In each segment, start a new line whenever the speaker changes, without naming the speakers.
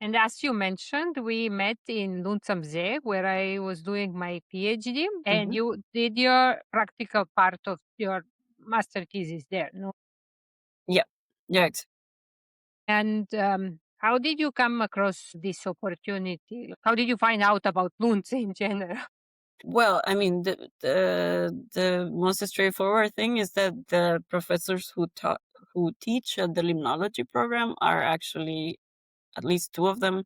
And as you mentioned, we met in Lunz am See, where I was doing my PhD, and
Mhm.
you did your practical part of your master thesis there, no?
Yeah. Yeah.
And how did you come across this opportunity? Like, how did you find out about Lunz in general?
Well, I mean, the most straightforward thing is that the professors who teach at the limnology program are actually, at least two of them,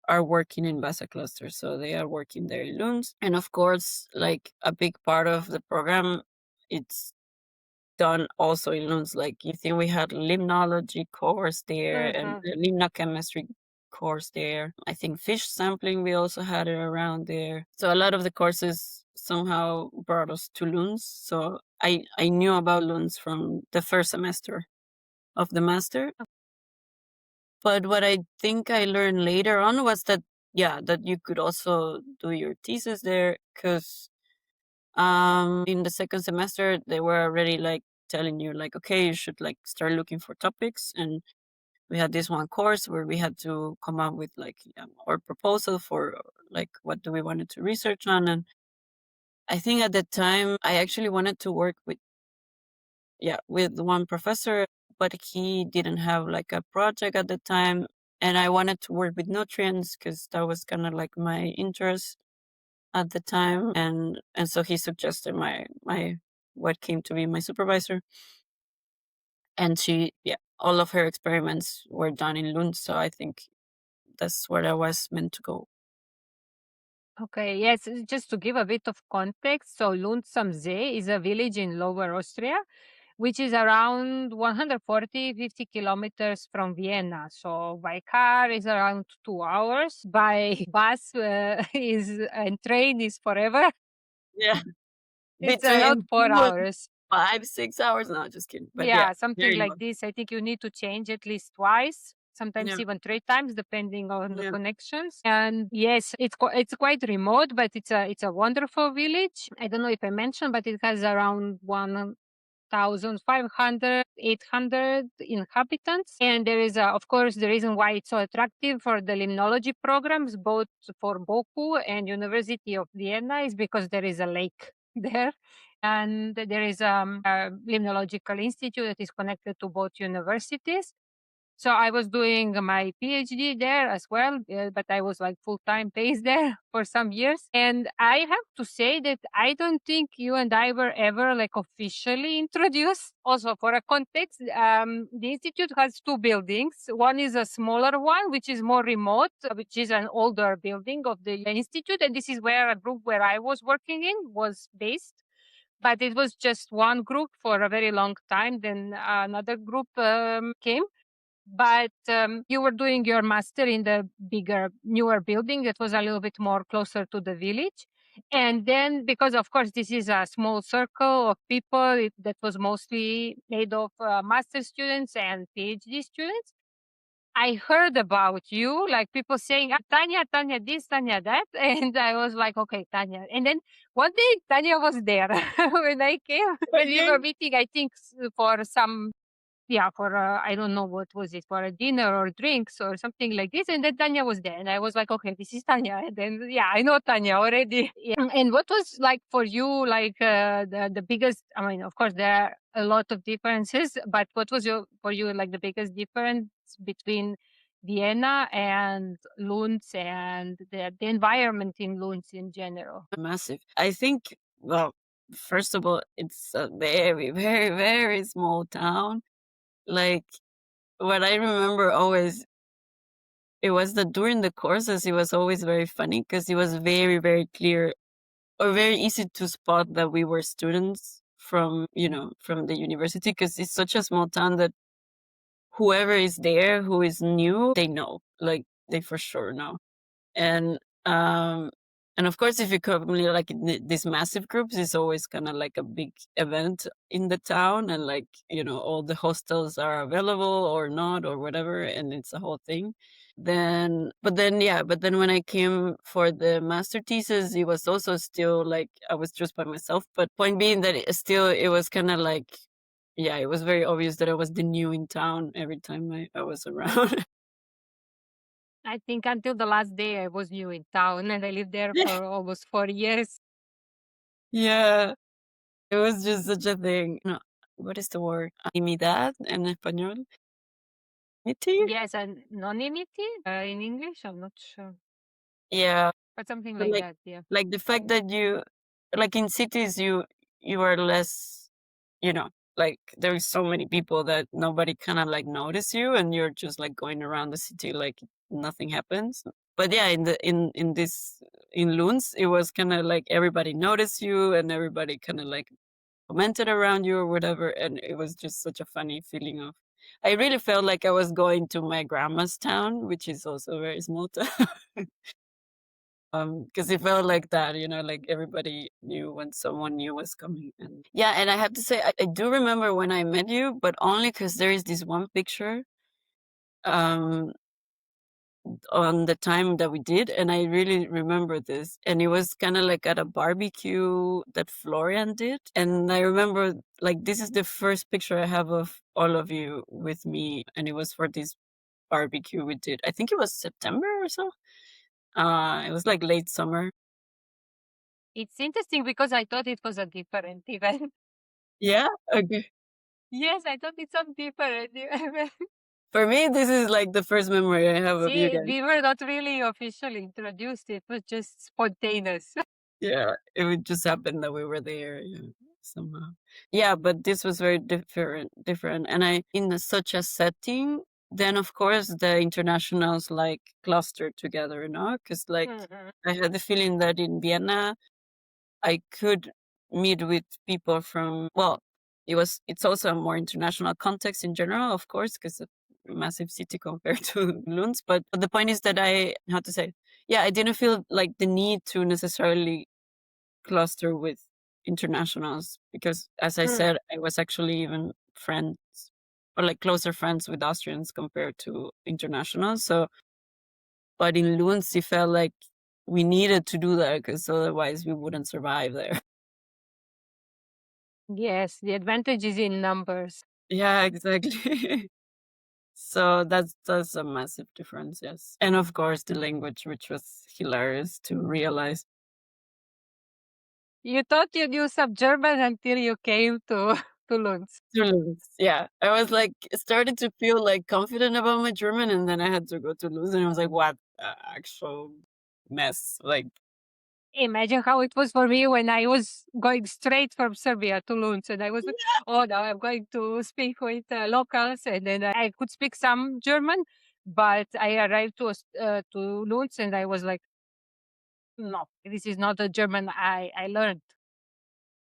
are working in Vasa cluster, so they are working there in Lund. And of course, like a big part of the program, it's done also in Lund. Like you think we had limnology course there and
Mhm.
the limnochemistry course there. I think fish sampling we also had it around there. So a lot of the courses somehow brought us to Lund. So I knew about Lund from the first semester of the master. But what I think I learned later on was that, yeah, that you could also do your thesis there because in the second semester they were already like telling you like, okay, you should like start looking for topics. And we had this one course where we had to come up with like our proposal for like what do we wanted to research on. And I think at the time I actually wanted to work with, yeah, with one professor, but he didn't have like a project at the time. And I wanted to work with nutrients because that was kind of like my interest at the time. And so he suggested my what came to be my supervisor. And she, yeah, all of her experiments were done in Lund. So I think that's where I was meant to go.
Okay, yes, just to give a bit of context, so Lunz am See is a village in Lower Austria, which is around 140-50 kilometers from Vienna. So by car is around 2 hours. By bus is and train is forever.
Yeah.
It's around
Between
4 hours.
5, 6 hours. No, just kidding. But yeah,
Yeah,
there
something
you
like
go.
this. I think you need to change at least twice, sometimes
Yeah.
even 3 times, depending on the
Yeah.
connections. And yes, it's quite remote, but it's a wonderful village. I don't know if I mentioned, but it has around 1,500, 800 inhabitants. And there is, of course, the reason why it's so attractive for the limnology programs, both for Boku and University of Vienna, is because there is a lake there. And there is a limnological institute that is connected to both universities. So I was doing my PhD there as well, but I was like full time based there for some years. And I have to say that I don't think you and I were ever like officially introduced. Also, for a context, the institute has two buildings. One is a smaller one, which is more remote, which is an older building of the institute, and this is where a group where I was working in was based. But it was just one group for a very long time. Then another group came, but you were doing your master in the bigger, newer building that was a little bit more closer to the village. And then, because of course this is a small circle of people that was mostly made of master students and PhD students, I heard about you, like people saying, Tanya, Tanya this, Tanya that. And I was like, okay, Tanya. And then one day Tanya was there when I came, when we
Okay.
were meeting, I think for some, yeah, for I don't know what was it, for a dinner or drinks or something like this. And then Tanya was there, and I was like, okay, this is Tanya. And then yeah, I know Tanya already. Yeah. And what was like for you, like the biggest? I mean, of course there are a lot of differences, but what was your for you like the biggest difference between Vienna and Lunz and the environment in Lunz in general?
Massive. I think, well, first of all, it's a very, very, very small town. Like, what I remember always, it was that during the courses, it was always very funny because it was very, very clear or very easy to spot that we were students from, from the university because it's such a small town that whoever is there who is new, they know, like, they for sure know. And um and of course if you come like in these massive groups, it's always kind of like a big event in the town, and like all the hostels are available or not or whatever, and it's a whole thing. But then when I came for the master thesis, it was also still like I was just by myself, but point being that it was kind of like, yeah, it was very obvious that I was the new in town every time I was around.
I think until the last day I was new in town and I lived there for almost 4 years.
Yeah, it was just such a thing. No, what is the word? Intimidad en español? Intimidad?
Yes, and anonymity in English, I'm not sure,
Yeah,
but something
but
like that. Yeah.
like the fact that you like in cities you are less, you know, like there is so many people that nobody kind of like notice you and you're just like going around the city like nothing happens. But yeah, in this in Lunds, it was kind of like everybody noticed you and everybody kind of like commented around you or whatever, and it was just such a funny feeling of. I really felt like I was going to my grandma's town, which is also a very small town. Because it felt like that, you know, like everybody knew when someone new was coming. And yeah, and I have to say, I do remember when I met you, but only because there is this one picture um, on the time that we did, and I really remember this. And it was kind of like at a barbecue that Florian did. And I remember, like, this is the first picture I have of all of you with me, and it was for this barbecue we did. I think it was September or so. It was like late summer.
It's interesting because I thought it was a different event.
Yeah. Okay.
Yes, I thought it's a different event.
For me, this is like the first memory I have of you
See,
guys.
we were not really officially introduced. It was just spontaneous.
Yeah, it would just happen that we were there, yeah, somehow. Yeah, but this was very different. And in such a setting, then of course the internationals like clustered together, you know, because like
Mhm.
I had the feeling that in Vienna I could meet with people from, well, it's also a more international context in general, of course, because a massive city compared to Lund. But the point is that how to say, yeah, I didn't feel like the need to necessarily cluster with internationals because, as I
Mm.
said, I was actually even friends or like closer friends with Austrians compared to internationals. So, but in Lund, it felt like we needed to do that because otherwise we wouldn't survive there.
Yes, the advantage is in numbers.
Yeah, exactly. So that's a massive difference, yes. And of course the language, which was hilarious to realize.
You thought you knew some German until you came to to Lund.
Toulouse. Yeah. I was like started to feel like confident about my German and then I had to go to Toulouse and I was like, what actual mess. Like
Imagine how it was for me when I was going straight from Serbia to Lund, and I was like, "Oh, now I'm going to speak with locals," and then I could speak some German, but I arrived to Lund, and I was like, "No, this is not the German I learned."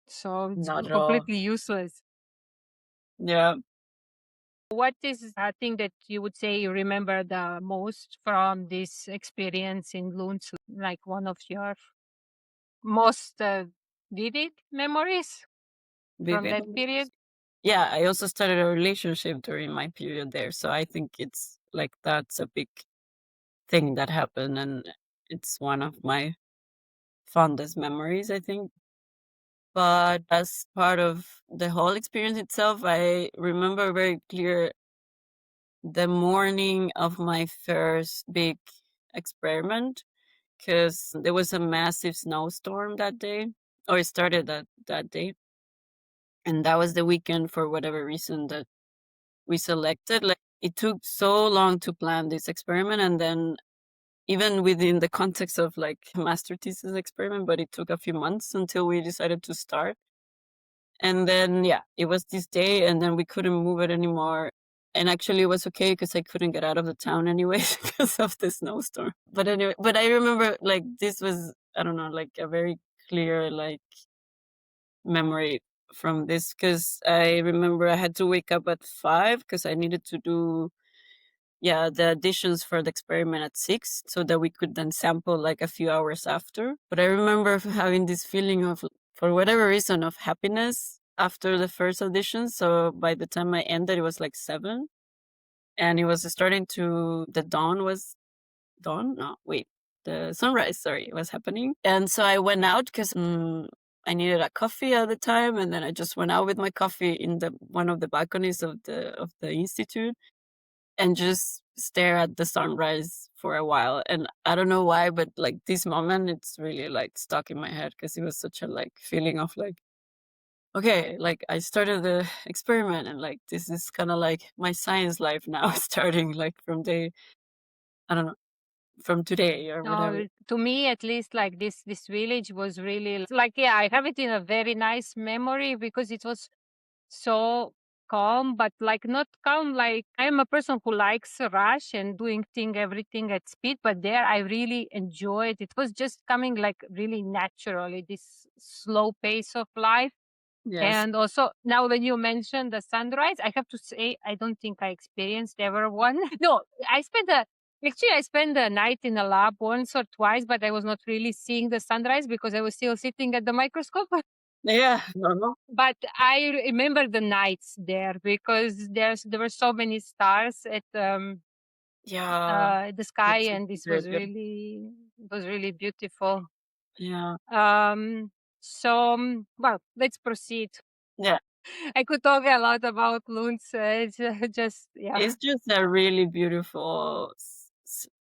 So it's
not at all.
completely useless.
Yeah.
What is a thing that you would say you remember the most from this experience in Lund? Like one of your most vivid memories from
Vivid.
that period?
Yeah, I also started a relationship during my period there. So I think it's like that's a big thing that happened and it's one of my fondest memories, I think. But as part of the whole experience itself, I remember very clear the morning of my first big experiment because there was a massive snowstorm that day, or it started that day. And that was the weekend for whatever reason that we selected. Like it took so long to plan this experiment and then even within the context of like master thesis experiment, but it took a few months until we decided to start. And then, yeah, it was this day, and then we couldn't move it anymore. And actually, it was okay because I couldn't get out of the town anyway because of the snowstorm. But anyway, but I remember like this was, I don't know, like a very clear like memory from this because I remember I had to wake up at 5 because I needed to do, yeah, the additions for the experiment at 6 so that we could then sample like a few hours after. But I remember having this feeling of, for whatever reason, of happiness after the first audition. So by the time I ended, it was like 7 and it was starting to, the dawn was, dawn? No, wait, the sunrise, sorry, was happening. And so I went out because I needed a coffee at the time. And then I just went out with my coffee in the one of the balconies of the institute and just stare at the sunrise for a while. And I don't know why, but like this moment, it's really like stuck in my head because it was such a like feeling of like, okay, like I started the experiment and like this is kind of like my science life now starting like from day, I don't know, from today or whatever.
No, to me at least, like this village was really like, yeah, I have it in a very nice memory because it was so calm, but like not calm. Like I am a person who likes a rush and doing everything at speed, but there I really enjoyed. It was just coming like really naturally, this slow pace of life.
Yes.
And also now when you mentioned the sunrise, I have to say I don't think I experienced ever one. No, I spent the night in a lab once or twice, but I was not really seeing the sunrise because I was still sitting at the microscope.
Yeah. Normal.
But I remember the nights there because there were so many stars at
Yeah.
the sky,
That's
and this
very
was
good.
really beautiful.
Yeah.
Um, so well, let's proceed.
Yeah.
I could talk a lot about Lunz. It's just yeah,
It's just a really beautiful,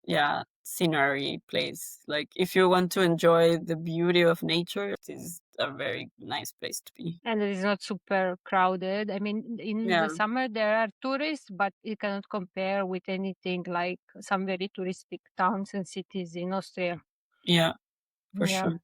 yeah, scenery place. Like if you want to enjoy the beauty of nature, it is a very nice place to be.
and it is not super crowded. I mean, in
Yeah.
the summer there are tourists, but it cannot compare with anything like some very touristic towns and cities in Austria.
Yeah, for
Yeah.
sure.